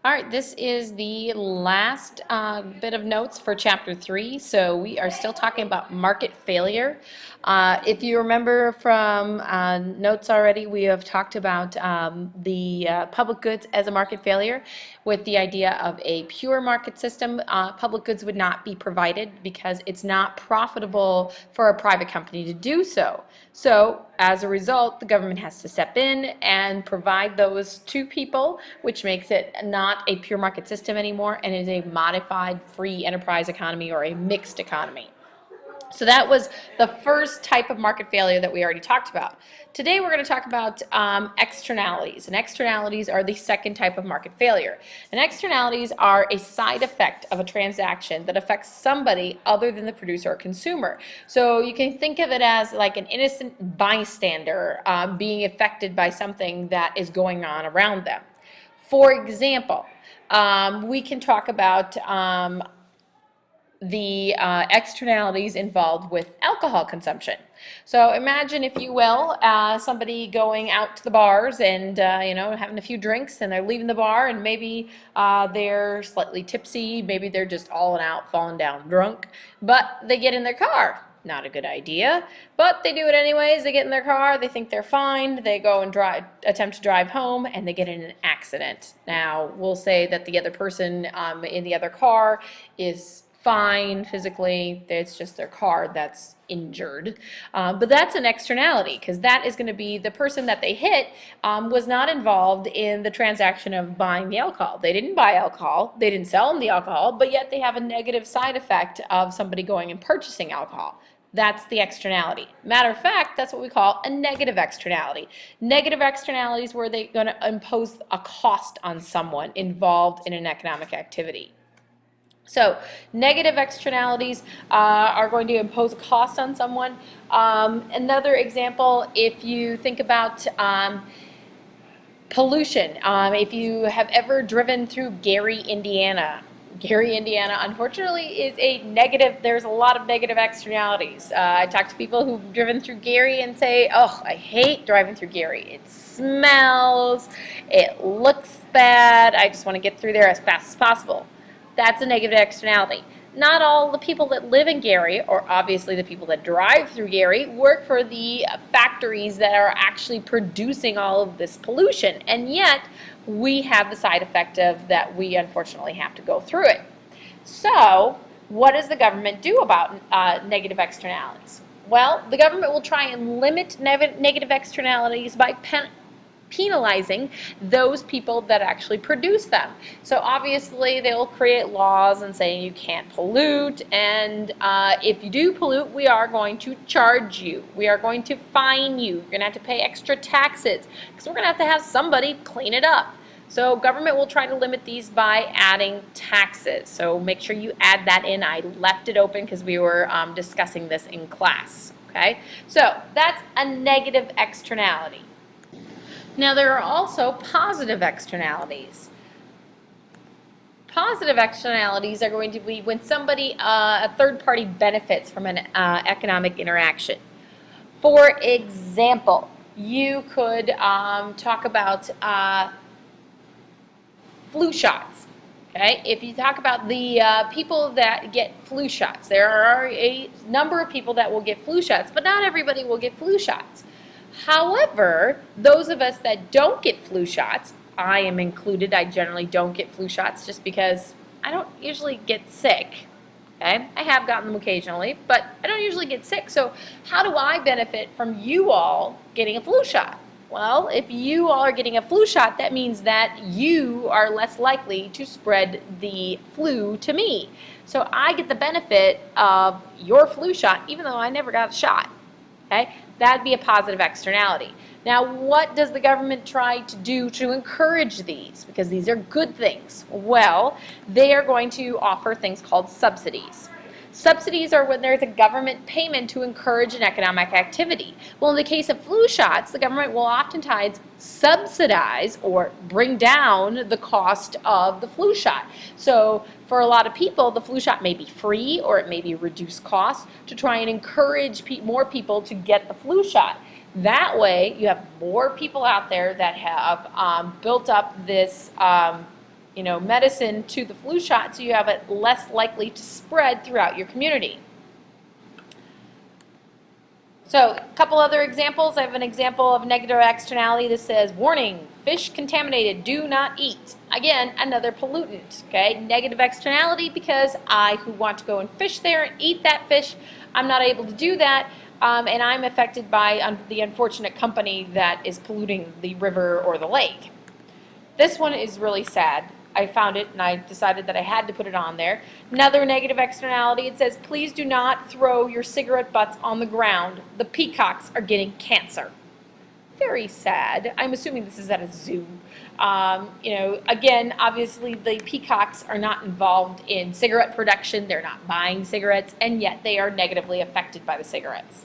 All right, this is the last bit of notes for Chapter 3. So we are still talking about market failure. If you remember from notes already, we have talked about the public goods as a market failure with the idea of a pure market system. Public goods would not be provided because it's not profitable for a private company to do so. So as a result, the government has to step in and provide those to people, which makes it not a pure market system anymore and is a modified free enterprise economy or a mixed economy. So that was the first type of market failure that we already talked about. Today we're going to talk about externalities, and externalities are the second type of market failure. And externalities are a side effect of a transaction that affects somebody other than the producer or consumer. So you can think of it as like an innocent bystander being affected by something that is going on around them. For example, we can talk about the externalities involved with alcohol consumption. So imagine, if you will, somebody going out to the bars and having a few drinks, and they're leaving the bar, and maybe they're slightly tipsy, maybe they're just all and out, falling down drunk, but they get in their car. Not a good idea, but they do it anyways. They get in their car, they think they're fine, they go and attempt to drive home, and they get in an accident. Now, we'll say that the other person in the other car is fine physically, it's just their car that's injured. But that's an externality, because that is going to be the person that they hit was not involved in the transaction of buying the alcohol. They didn't buy alcohol, they didn't sell them the alcohol, but yet they have a negative side effect of somebody going and purchasing alcohol. That's the externality. Matter of fact, that's what we call a negative externality. Negative externalities where they're going to impose a cost on someone involved in an economic activity. So negative externalities are going to impose a cost on someone. Another example, if you think about pollution, if you have ever driven through Gary, Indiana, unfortunately, is a negative. There's a lot of negative externalities. I talk to people who've driven through Gary and say, oh, I hate driving through Gary. It smells, it looks bad, I just want to get through there as fast as possible. That's a negative externality. Not all the people that live in Gary, or obviously the people that drive through Gary, work for the factories that are actually producing all of this pollution, and yet we have the side effect of that we unfortunately have to go through it. So what does the government do about negative externalities? Well, the government will try and limit negative externalities by penalizing those people that actually produce them. So obviously they'll create laws and say you can't pollute, and if you do pollute, we are going to charge you. We are going to fine you. You're going to have to pay extra taxes because we're going to have somebody clean it up. So government will try to limit these by adding taxes. So make sure you add that in. I left it open because we were discussing this in class. Okay, so that's a negative externality. Now, there are also positive externalities. Positive externalities are going to be when somebody, a third party, benefits from an economic interaction. For example, you could talk about flu shots. Okay? If you talk about the people that get flu shots, there are a number of people that will get flu shots, but not everybody will get flu shots. However, those of us that don't get flu shots, I am included, I generally don't get flu shots just because I don't usually get sick. Okay? I have gotten them occasionally, but I don't usually get sick. So how do I benefit from you all getting a flu shot? Well, if you all are getting a flu shot, that means that you are less likely to spread the flu to me. So I get the benefit of your flu shot even though I never got a shot. Okay? That'd be a positive externality. Now, what does the government try to do to encourage these? Because these are good things. Well, they are going to offer things called subsidies. Subsidies are when there's a government payment to encourage an economic activity. Well, in the case of flu shots, the government will oftentimes subsidize or bring down the cost of the flu shot. So for a lot of people, the flu shot may be free or it may be reduced cost to try and encourage more people to get the flu shot. That way, you have more people out there that have built up this medicine to the flu shot, so you have it less likely to spread throughout your community. So a couple other examples. I have an example of negative externality that says, warning, fish contaminated, do not eat. Again, another pollutant, okay? Negative externality because I, who want to go and fish there and eat that fish, I'm not able to do that, and I'm affected by the unfortunate company that is polluting the river or the lake. This one is really sad. I found it and I decided that I had to put it on there. Another negative externality, it says, please do not throw your cigarette butts on the ground. The peacocks are getting cancer. Very sad. I'm assuming this is at a zoo. Again, obviously the peacocks are not involved in cigarette production. They're not buying cigarettes, and yet they are negatively affected by the cigarettes.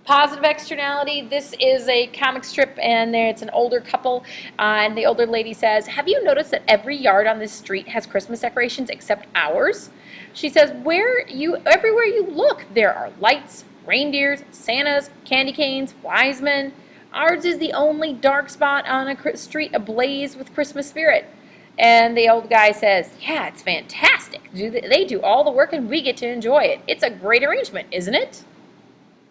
Positive externality, this is a comic strip, and it's an older couple, and the older lady says, have you noticed that every yard on this street has Christmas decorations except ours? She says, everywhere you look, there are lights, reindeers, Santas, candy canes, wise men. Ours is the only dark spot on a street ablaze with Christmas spirit. And the old guy says, yeah, it's fantastic. They do all the work and we get to enjoy it. It's a great arrangement, isn't it?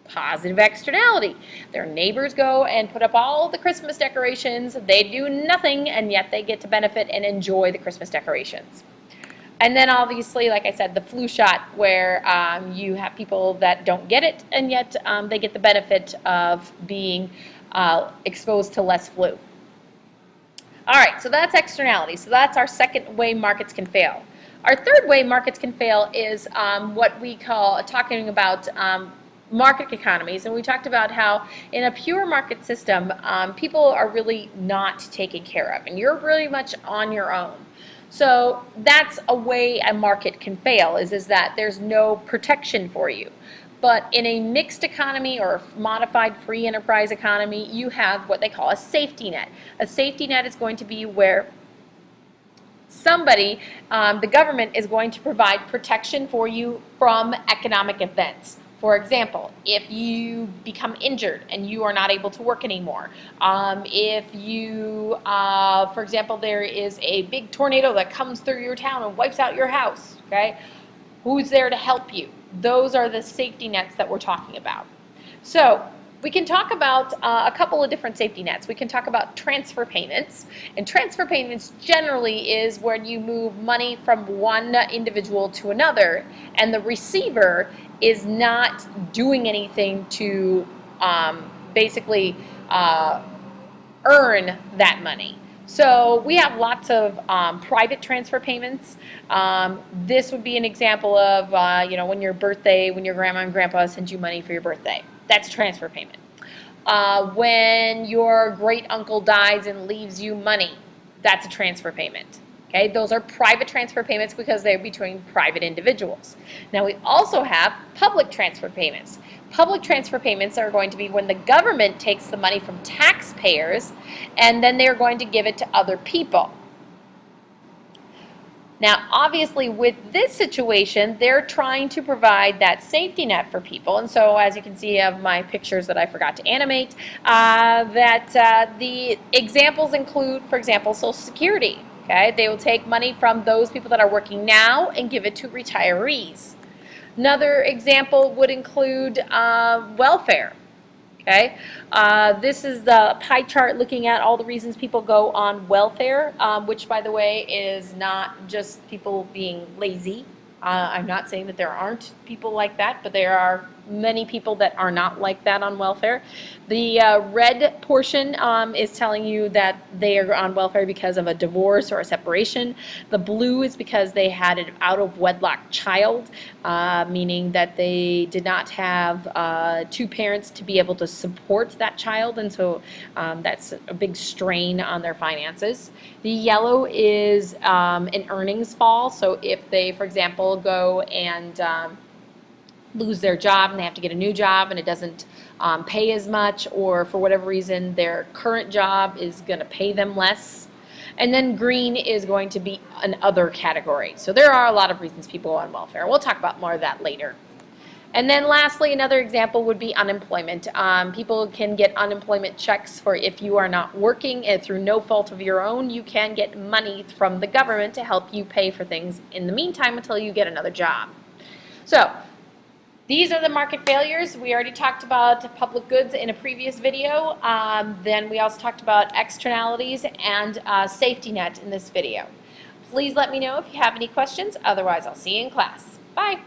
Positive externality. Their neighbors go and put up all the Christmas decorations. They do nothing, and yet they get to benefit and enjoy the Christmas decorations. And then obviously, like I said, the flu shot, where you have people that don't get it, and yet they get the benefit of being exposed to less flu. All right, so that's externality. So that's our second way markets can fail. Our third way markets can fail is what we call talking about market economies, and we talked about how in a pure market system, people are really not taken care of, and you're really much on your own. So that's a way a market can fail, is that there's no protection for you. But in a mixed economy or modified free enterprise economy, you have what they call a safety net. A safety net is going to be where somebody, the government, is going to provide protection for you from economic events. For example, if you become injured and you are not able to work anymore, if you, for example, there is a big tornado that comes through your town and wipes out your house, okay? Who's there to help you? Those are the safety nets that we're talking about. So we can talk about a couple of different safety nets. We can talk about transfer payments, and transfer payments generally is when you move money from one individual to another, and the receiver is not doing anything to basically earn that money. So we have lots of private transfer payments. This would be an example of when your grandma and grandpa send you money for your birthday. That's a transfer payment. When your great uncle dies and leaves you money, that's a transfer payment. Okay, those are private transfer payments because they're between private individuals. Now we also have public transfer payments. Public transfer payments are going to be when the government takes the money from taxpayers and then they're going to give it to other people. Now, obviously, with this situation, they're trying to provide that safety net for people. And so, as you can see of my pictures that I forgot to animate, the examples include, for example, Social Security. Okay, they will take money from those people that are working now and give it to retirees. Another example would include welfare. Okay, this is the pie chart looking at all the reasons people go on welfare, which, by the way, is not just people being lazy. I'm not saying that there aren't people like that, but there are many people that are not like that on welfare. The red portion is telling you that they are on welfare because of a divorce or a separation. The blue is because they had an out-of-wedlock child, meaning that they did not have two parents to be able to support that child, and so that's a big strain on their finances. The yellow is an earnings fall, so if they, for example, go and lose their job and they have to get a new job and it doesn't pay as much, or for whatever reason their current job is going to pay them less. And then green is going to be an other category. So there are a lot of reasons people go on welfare. We'll talk about more of that later. And then lastly, another example would be unemployment. People can get unemployment checks for if you are not working and through no fault of your own, you can get money from the government to help you pay for things in the meantime until you get another job. So these are the market failures. We already talked about public goods in a previous video. Then we also talked about externalities and safety net in this video. Please let me know if you have any questions. Otherwise, I'll see you in class. Bye.